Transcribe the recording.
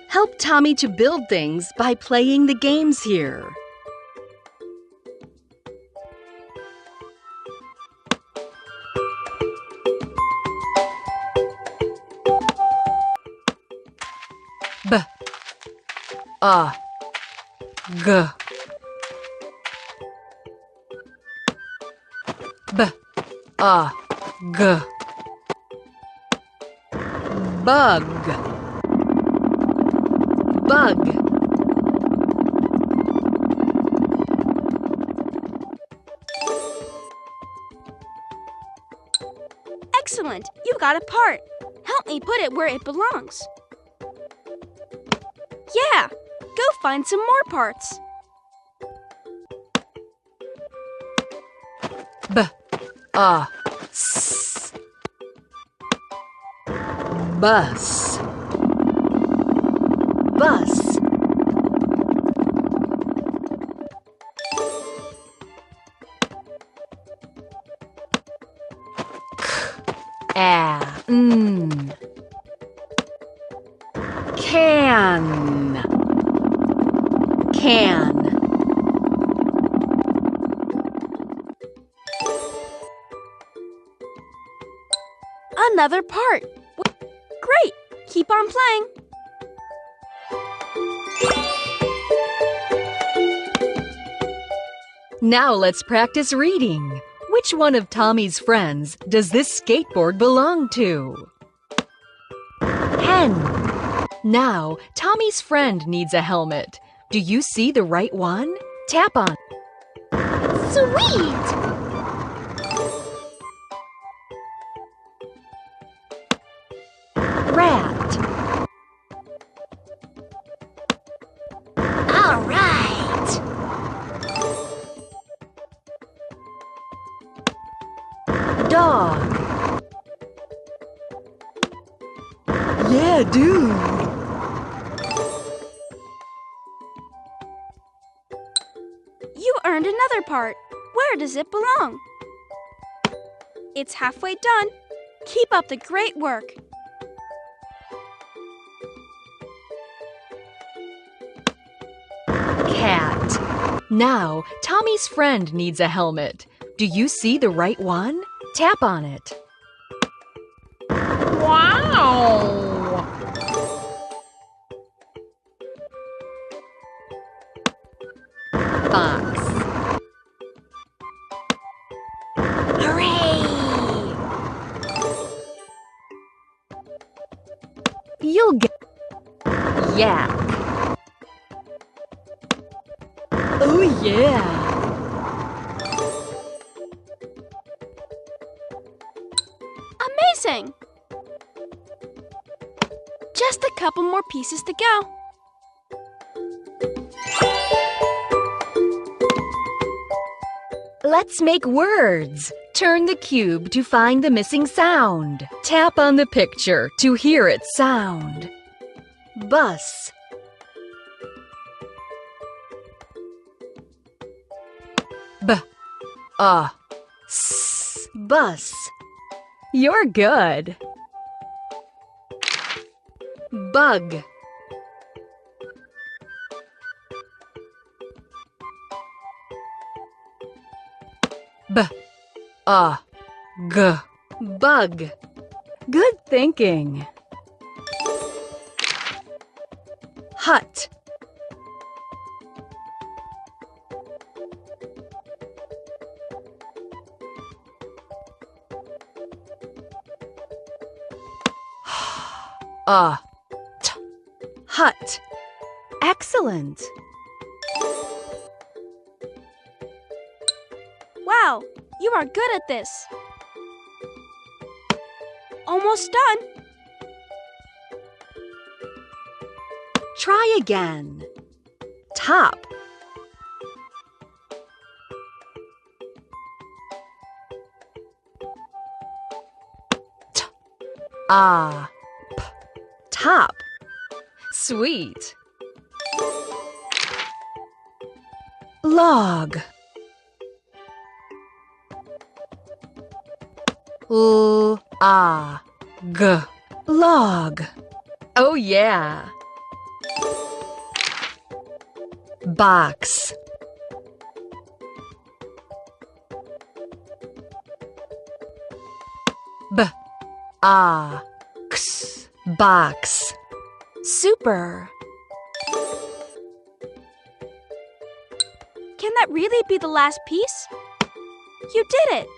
Help Tommy to build things by playing the games here. B A G B A G Bug Bug Excellent! You got a part. Help me put it where it belongs. Yeah! Go find some more parts. B A S Bus Bus N Can Can Another part. Great! Keep on playing. Now let's practice reading. Which one of Tommy's friends does this skateboard belong to? Hen. Now, Tommy's friend needs a helmet. Do you see the right one? Tap on. Sweet! Rat. All right! Dog. Yeah, dude. You earned another part. Where does it belong? It's halfway done. Keep up the great work. Cat. Now, Tommy's friend needs a helmet. Do you see the right one? Tap on it. Wow! Fox. Hooray! You'll get yak. Oh yeah. Amazing! Just a couple more pieces to go. Let's make words. Turn the cube to find the missing sound. Tap on the picture to hear its sound. Bus B A S. Bus You're good. Bug B A G. Bug Good thinking. Hut A. Hut Excellent. Wow, you are good at this. Almost done. Try again. Top A. Top Sweet. Log. L A G. Log. Oh, yeah. Box. B-A-X. Box. Super. Can that really be the last piece? You did it!